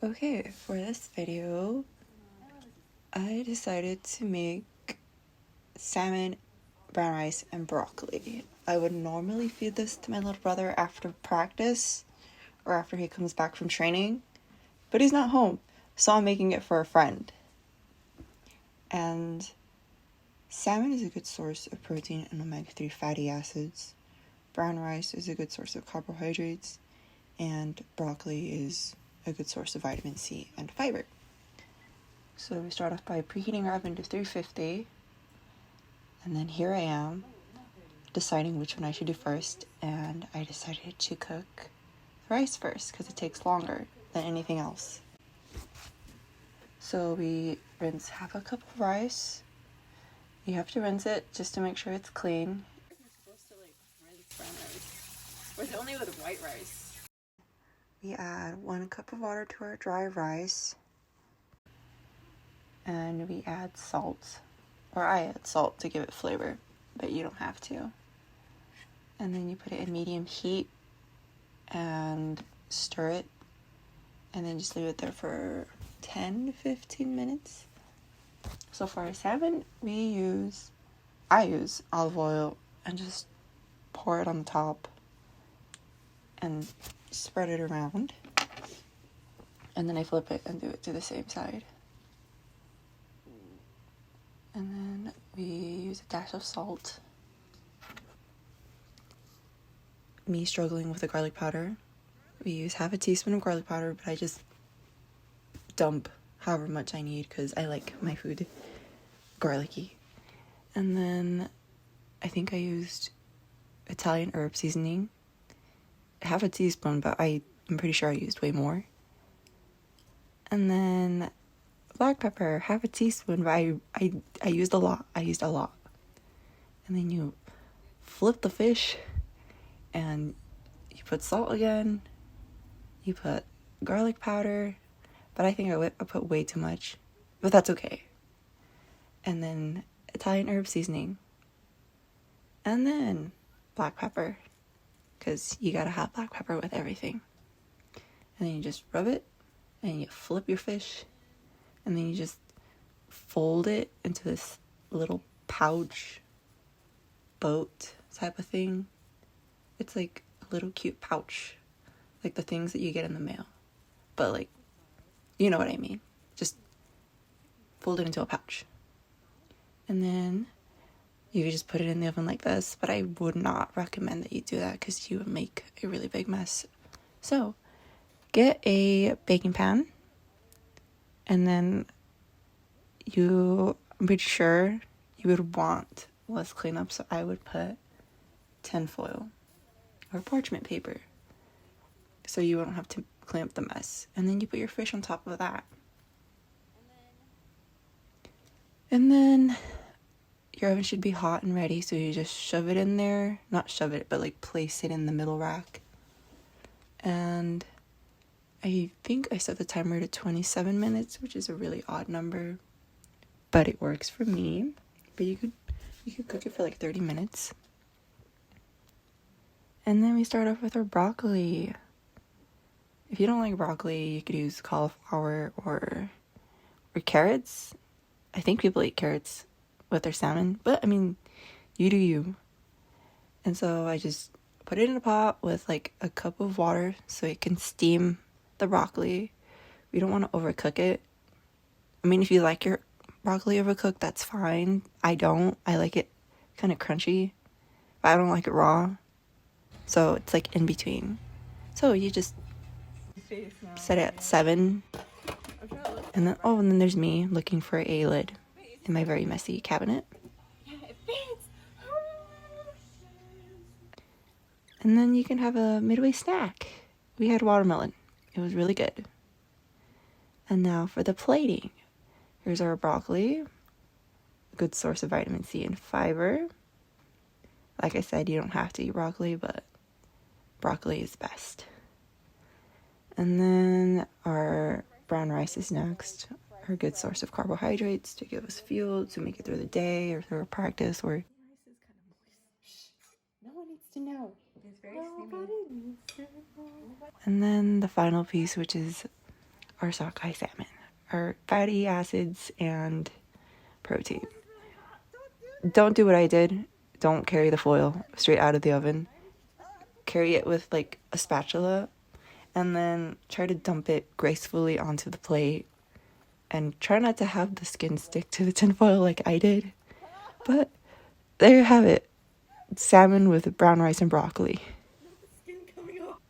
Okay, for this video, I decided to make salmon, brown rice, and broccoli. I would normally feed this to my little brother after practice or after he comes back from training, but he's not home, so I'm making it for a friend. And salmon is a good source of protein and omega-3 fatty acids. Brown rice is a good source of carbohydrates, and broccoli is a good source of vitamin C and fiber. So we start off by preheating our oven to 350, and then here I am deciding which one I should do first, and I decided to cook the rice first because it takes longer than anything else. So we rinse half a cup of rice. You have to rinse it just to make sure it's clean. You're supposed to rinse brown rice, or is it only with white rice? We add 1 cup of water to our dry rice, and we add salt, or I add salt to give it flavor, but you don't have to. And then you put it in medium heat and stir it, and then just leave it there for 10 to 15 minutes. So for our salmon, I use olive oil and just pour it on the top and spread it around. And then I flip it and do it to the same side. And then we use a dash of salt. Me struggling with the garlic powder. We use half a teaspoon of garlic powder, but I just dump however much I need because I like my food garlicky. And then I think I used Italian herb seasoning. Half a teaspoon, but I'm pretty sure I used way more. And then black pepper, half a teaspoon, but I used a lot. And then you flip the fish, and you put salt again. You put garlic powder, but I think I put way too much, but that's okay. And then Italian herb seasoning. And then black pepper, because you gotta have black pepper with everything. And then you just rub it, and you flip your fish, and then you just fold it into this little pouch boat type of thing. It's like a little cute pouch, like the things that you get in the mail, but you know what I mean. Just fold it into a pouch. And then you just put it in the oven like this, but I would not recommend that you do that because you would make a really big mess. So get a baking pan, and then I'm pretty sure you would want less cleanup, so I would put tinfoil or parchment paper so you don't have to clean up the mess. And then you put your fish on top of that. And then your oven should be hot and ready, so you just shove it in there. Not shove it, but place it in the middle rack. And I think I set the timer to 27 minutes, which is a really odd number, but it works for me. But you could cook it for 30 minutes. And then we start off with our broccoli. If you don't like broccoli, you could use cauliflower or carrots. I think people eat carrots with their salmon, but I mean, you do you. And so I just put it in a pot with a cup of water so it can steam the broccoli. We don't want to overcook it. I mean, if you like your broccoli overcooked, that's fine. I don't. I like it kind of crunchy, but I don't like it raw. So it's in between. So you just set it at 7. And then there's me looking for a lid in my very messy cabinet. And then you can have a midway snack. We had watermelon. It was really good. And now for the plating. Here's our broccoli. A good source of vitamin C and fiber. Like I said, you don't have to eat broccoli, but broccoli is best. And then our brown rice is next. Our good source of carbohydrates to give us fuel to make it through the day or through a practice or... Rice is kind of moist. No one needs to know. It's very steamy. And then the final piece, which is our sockeye salmon, our fatty acids and protein. Don't do what I did. Don't carry the foil straight out of the oven. Carry it with like a spatula and then try to dump it gracefully onto the plate. And try not to have the skin stick to the tinfoil like I did. But there you have it. Salmon with brown rice and broccoli.